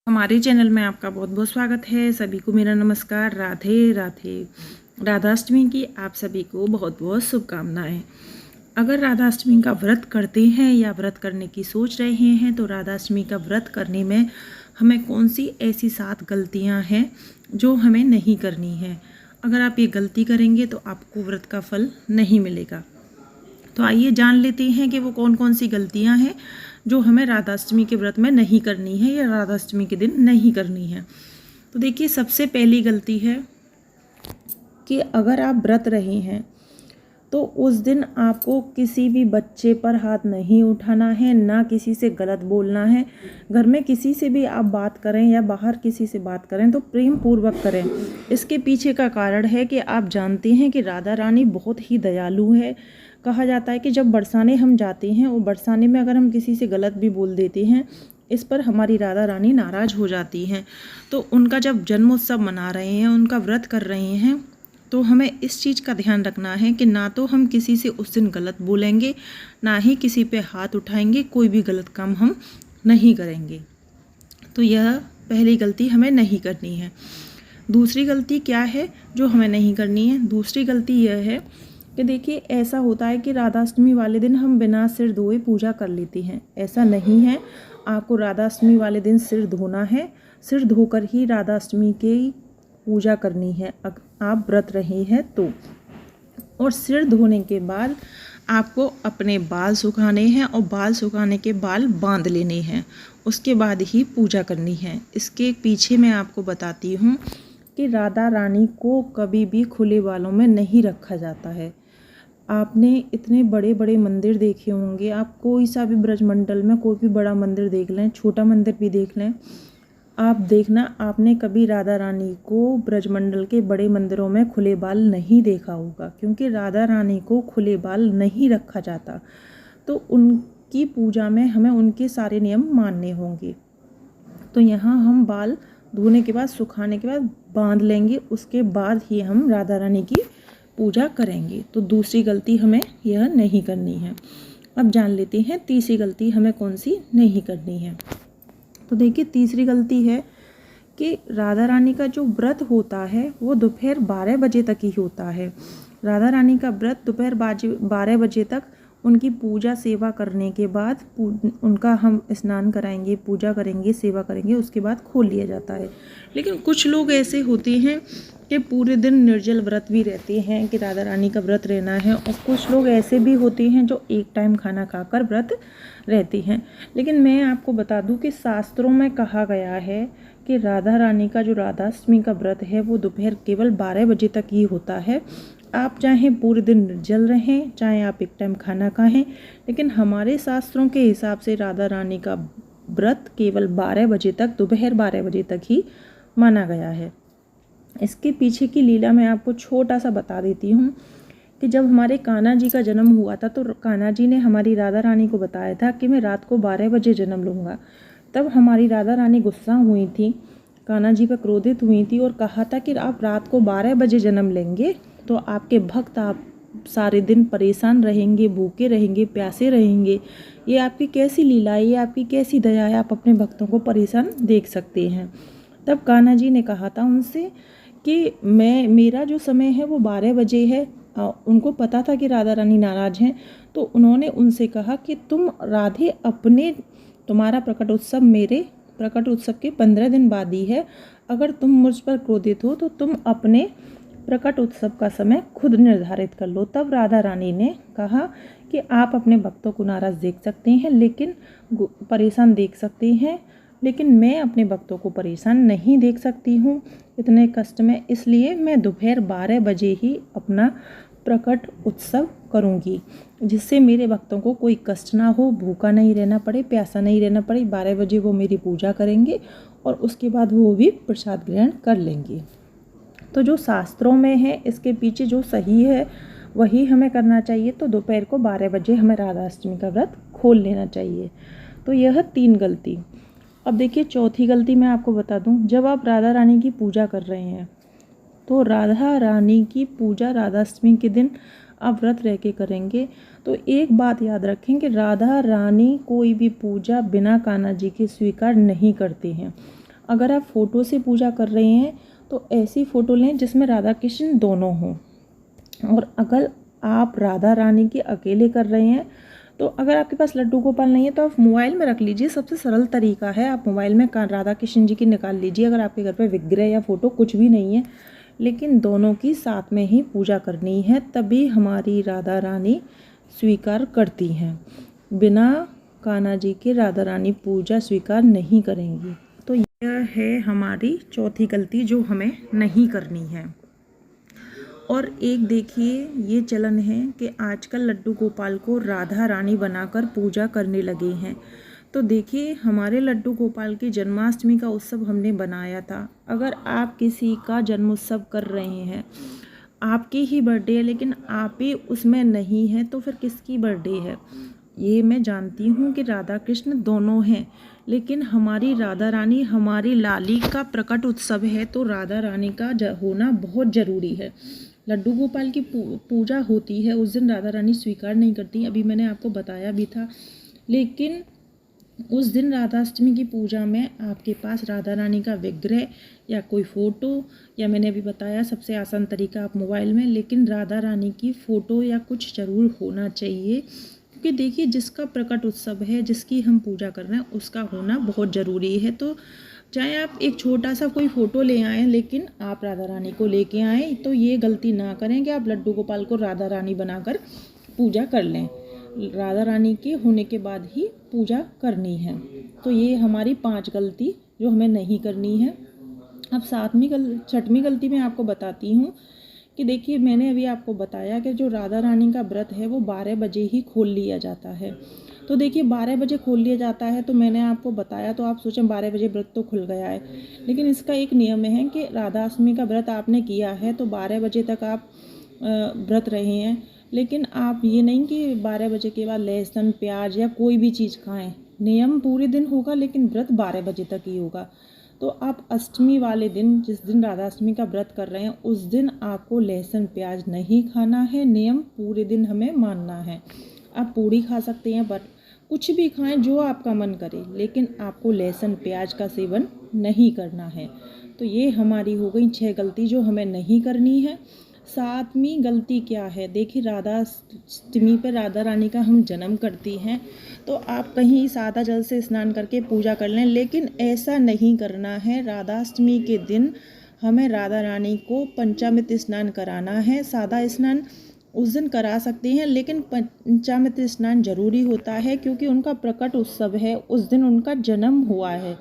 हमारे चैनल में आपका बहुत बहुत स्वागत है। सभी को मेरा नमस्कार। राधे राधे। राधाष्टमी की आप सभी को बहुत बहुत शुभकामनाएं। अगर राधाष्टमी का व्रत करते हैं या व्रत करने की सोच रहे हैं तो राधाष्टमी का व्रत करने में हमें कौन सी ऐसी 7 गलतियां हैं जो हमें नहीं करनी है। अगर आप ये गलती करेंगे तो आपको व्रत का फल नहीं मिलेगा। तो आइए जान लेते हैं कि वो कौन कौन सी गलतियां हैं जो हमें राधाष्टमी के व्रत में नहीं करनी है या राधाष्टमी के दिन नहीं करनी है। तो देखिए, सबसे पहली गलती है कि अगर आप व्रत रहे हैं तो उस दिन आपको किसी भी बच्चे पर हाथ नहीं उठाना है, ना किसी से गलत बोलना है। घर में किसी से भी आप बात करें या बाहर किसी से बात करें तो प्रेम पूर्वक करें। इसके पीछे का कारण है कि आप जानते हैं कि राधा रानी बहुत ही दयालु है। कहा जाता है कि जब बरसाने हम जाते हैं, वो बरसाने में अगर हम किसी से गलत भी बोल देते हैं, इस पर हमारी राधा रानी नाराज़ हो जाती हैं। तो उनका जब जन्मोत्सव मना रहे हैं, उनका व्रत कर रहे हैं, तो हमें इस चीज़ का ध्यान रखना है कि ना तो हम किसी से उस दिन गलत बोलेंगे, ना ही किसी पे हाथ उठाएंगे, कोई भी गलत काम हम नहीं करेंगे। तो यह पहली गलती हमें नहीं करनी है। दूसरी गलती क्या है जो हमें नहीं करनी है? दूसरी गलती यह है कि देखिए, ऐसा होता है कि राधाष्टमी वाले दिन हम बिना सिर धोए पूजा कर लेते हैं। ऐसा नहीं है। आपको राधाष्टमी वाले दिन सिर धोना है। सिर धोकर ही राधाष्टमी की पूजा करनी है अगर आप व्रत रहे हैं तो। और सिर धोने के बाद आपको अपने बाल सुखाने हैं और बाल सुखाने के बाल बांध लेने हैं। उसके बाद ही पूजा करनी है। इसके पीछे मैं आपको बताती हूँ कि राधा रानी को कभी भी खुले बालों में नहीं रखा जाता है। आपने इतने बड़े बड़े मंदिर देखे होंगे, आप कोई सा भी ब्रजमंडल में कोई भी बड़ा मंदिर देख लें, छोटा मंदिर भी देख लें, आप देखना आपने कभी राधा रानी को ब्रजमंडल के बड़े मंदिरों में खुले बाल नहीं देखा होगा, क्योंकि राधा रानी को खुले बाल नहीं रखा जाता। तो उनकी पूजा में हमें उनके सारे नियम मानने होंगे। तो यहाँ हम बाल धोने के बाद, सुखाने के बाद बांध लेंगे, उसके बाद ही हम राधा रानी की पूजा करेंगे। तो दूसरी गलती हमें यह नहीं करनी है। अब जान लेते हैं तीसरी गलती हमें कौन सी नहीं करनी है। तो देखिए, तीसरी गलती है कि राधा रानी का जो व्रत होता है वो दोपहर 12 बजे तक ही होता है। राधा रानी का व्रत दोपहर 12 बजे तक, उनकी पूजा सेवा करने के बाद उनका हम स्नान कराएंगे, पूजा करेंगे, सेवा करेंगे, उसके बाद खोल लिया जाता है। लेकिन कुछ लोग ऐसे होते हैं कि पूरे दिन निर्जल व्रत भी रहते हैं कि राधा रानी का व्रत रहना है, और कुछ लोग ऐसे भी होते हैं जो एक टाइम खाना खाकर व्रत रहते हैं। लेकिन मैं आपको बता दूं कि शास्त्रों में कहा गया है कि राधा रानी का जो राधाष्टमी का व्रत है वो दोपहर केवल 12 बजे तक ही होता है। आप चाहे पूरे दिन निर्जल रहें, चाहे आप एक टाइम खाना खाएं, लेकिन हमारे शास्त्रों के हिसाब से राधा रानी का व्रत केवल 12 बजे तक, दोपहर 12 बजे तक ही माना गया है। इसके पीछे की लीला मैं आपको छोटा सा बता देती हूँ कि जब हमारे कान्हा जी का जन्म हुआ था तो कान्हा जी ने हमारी राधा रानी को बताया था कि मैं रात को 12 बजे जन्म लूँगा। तब हमारी राधा रानी गुस्सा हुई थी, कान्हा जी पर क्रोधित हुई थी और कहा था कि आप रात को 12 बजे जन्म लेंगे तो आपके भक्त आप सारे दिन परेशान रहेंगे, भूखे रहेंगे, प्यासे रहेंगे। ये आपकी कैसी लीला है, ये आपकी कैसी दया है, आप अपने भक्तों को परेशान देख सकते हैं। तब कान्हा जी ने कहा था उनसे कि मेरा जो समय है वो 12 बजे है। उनको पता था कि राधा रानी नाराज हैं, तो उन्होंने उनसे कहा कि तुम राधे तुम्हारा प्रकट उत्सव मेरे प्रकट उत्सव के 15 दिन बाद ही है। अगर तुम मुझ पर क्रोधित हो तो तुम अपने प्रकट उत्सव का समय खुद निर्धारित कर लो। तब राधा रानी ने कहा कि आप अपने भक्तों को नाराज देख सकते हैं, लेकिन परेशान देख सकते हैं, लेकिन मैं अपने भक्तों को परेशान नहीं देख सकती हूँ इतने कष्ट में, इसलिए मैं दोपहर 12 बजे ही अपना प्रकट उत्सव करूँगी, जिससे मेरे भक्तों को कोई कष्ट ना हो, भूखा नहीं रहना पड़े, प्यासा नहीं रहना पड़े। 12 बजे वो मेरी पूजा करेंगे और उसके बाद वो भी प्रसाद ग्रहण कर लेंगे। तो जो शास्त्रों में है, इसके पीछे जो सही है वही हमें करना चाहिए। तो दोपहर को 12 बजे हमें राधाष्टमी का व्रत खोल लेना चाहिए। तो यह 3 गलती। अब देखिए, चौथी गलती मैं आपको बता दूं। जब आप राधा रानी की पूजा कर रहे हैं तो राधा रानी की पूजा राधाष्टमी के दिन आप व्रत रह के करेंगे। तो एक बात याद रखें कि राधा रानी कोई भी पूजा बिना कान्हा जी के स्वीकार नहीं करते हैं। अगर आप फ़ोटो से पूजा कर रहे हैं तो ऐसी फ़ोटो लें जिसमें राधा कृष्ण दोनों हों। और अगर आप राधा रानी की अकेले कर रहे हैं तो अगर आपके पास लड्डू गोपाल नहीं है तो आप मोबाइल में रख लीजिए। सबसे सरल तरीका है, आप मोबाइल में राधा कृष्ण जी की निकाल लीजिए। अगर आपके घर पे विग्रह या फ़ोटो कुछ भी नहीं है, लेकिन दोनों की साथ में ही पूजा करनी है, तभी हमारी राधा रानी स्वीकार करती हैं। बिना कान्हा जी के राधा रानी पूजा स्वीकार नहीं करेंगी। तो यह है हमारी चौथी गलती जो हमें नहीं करनी है। और एक देखिए ये चलन है कि आजकल लड्डू गोपाल को राधा रानी बनाकर पूजा करने लगे हैं। तो देखिए हमारे लड्डू गोपाल की जन्माष्टमी का उत्सव हमने बनाया था। अगर आप किसी का जन्म उत्सव कर रहे हैं, आपकी ही बर्थडे है लेकिन आप ही उसमें नहीं हैं, तो फिर किसकी बर्थडे है? ये मैं जानती हूँ कि राधा कृष्ण दोनों हैं, लेकिन हमारी राधा रानी हमारी लाली का प्रकट उत्सव है, तो राधा रानी का होना बहुत ज़रूरी है। लड्डू गोपाल की पूजा होती है, उस दिन राधा रानी स्वीकार नहीं करती, अभी मैंने आपको बताया भी था। लेकिन उस दिन राधाष्टमी की पूजा में आपके पास राधा रानी का विग्रह या कोई फ़ोटो, या मैंने अभी बताया सबसे आसान तरीका आप मोबाइल में, लेकिन राधा रानी की फ़ोटो या कुछ ज़रूर होना चाहिए। क्योंकि देखिए जिसका प्रकट उत्सव है, जिसकी हम पूजा कर रहे हैं, उसका होना बहुत ज़रूरी है। तो चाहे आप एक छोटा सा कोई फ़ोटो ले आएँ, लेकिन आप राधा रानी को लेके आएँ। तो ये गलती ना करें कि आप लड्डू गोपाल को राधा रानी बनाकर पूजा कर लें। राधा रानी के होने के बाद ही पूजा करनी है। तो ये हमारी 5 गलती जो हमें नहीं करनी है। अब छठवीं गलती मैं आपको बताती हूँ कि देखिए मैंने अभी आपको बताया कि जो राधा रानी का व्रत है वो 12 बजे ही खोल लिया जाता है। तो देखिए 12 बजे खोल लिया जाता है, तो मैंने आपको बताया तो आप सोचें 12 बजे व्रत तो खुल गया है, लेकिन इसका एक नियम है कि राधाष्टमी का व्रत आपने किया है तो 12 बजे तक आप व्रत रहे हैं। लेकिन आप ये नहीं कि 12 बजे के बाद लहसुन प्याज या कोई भी चीज़ खाएं। नियम पूरे दिन होगा लेकिन व्रत 12 बजे तक ही होगा। तो आप अष्टमी वाले दिन, जिस दिन राधाष्टमी का व्रत कर रहे हैं, उस दिन आपको लहसुन प्याज नहीं खाना है। नियम पूरे दिन हमें मानना है। आप पूड़ी खा सकते हैं, बट कुछ भी खाएं जो आपका मन करे, लेकिन आपको लहसुन प्याज का सेवन नहीं करना है। तो ये हमारी हो गई 6 गलती जो हमें नहीं करनी है। 7वीं गलती क्या है? देखिए राधाष्टमी पे राधा रानी का हम जन्म करती हैं, तो आप कहीं सादा जल से स्नान करके पूजा कर लें, लेकिन ऐसा नहीं करना है। राधाष्टमी के दिन हमें राधा रानी को पंचामृत स्नान कराना है। सादा स्नान उस दिन करा सकते हैं, लेकिन पंचामृत स्नान जरूरी होता है, क्योंकि उनका प्रकट उत्सव है, उस दिन उनका जन्म हुआ है।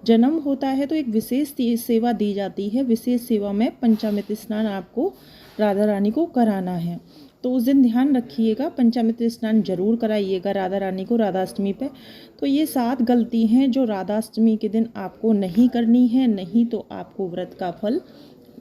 जन्म होता है तो एक विशेष सेवा दी जाती है। विशेष सेवा में पंचामृत स्नान आपको राधा रानी को कराना है। तो उस दिन ध्यान रखिएगा, पंचामृत स्नान जरूर कराइएगा राधा रानी को राधाष्टमी पे। तो ये 7 गलती हैं जो राधाष्टमी के दिन आपको नहीं करनी है, नहीं तो आपको व्रत का फल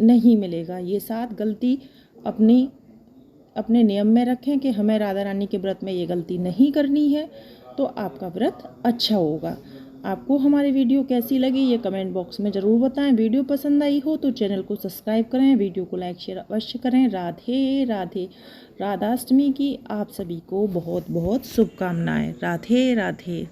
नहीं मिलेगा। ये 7 गलती अपने नियम में रखें कि हमें राधा रानी के व्रत में ये गलती नहीं करनी है, तो आपका व्रत अच्छा होगा। आपको हमारी वीडियो कैसी लगी ये कमेंट बॉक्स में ज़रूर बताएं। वीडियो पसंद आई हो तो चैनल को सब्सक्राइब करें, वीडियो को लाइक शेयर अवश्य करें। राधे राधे। राधाष्टमी की आप सभी को बहुत बहुत शुभकामनाएं। राधे राधे।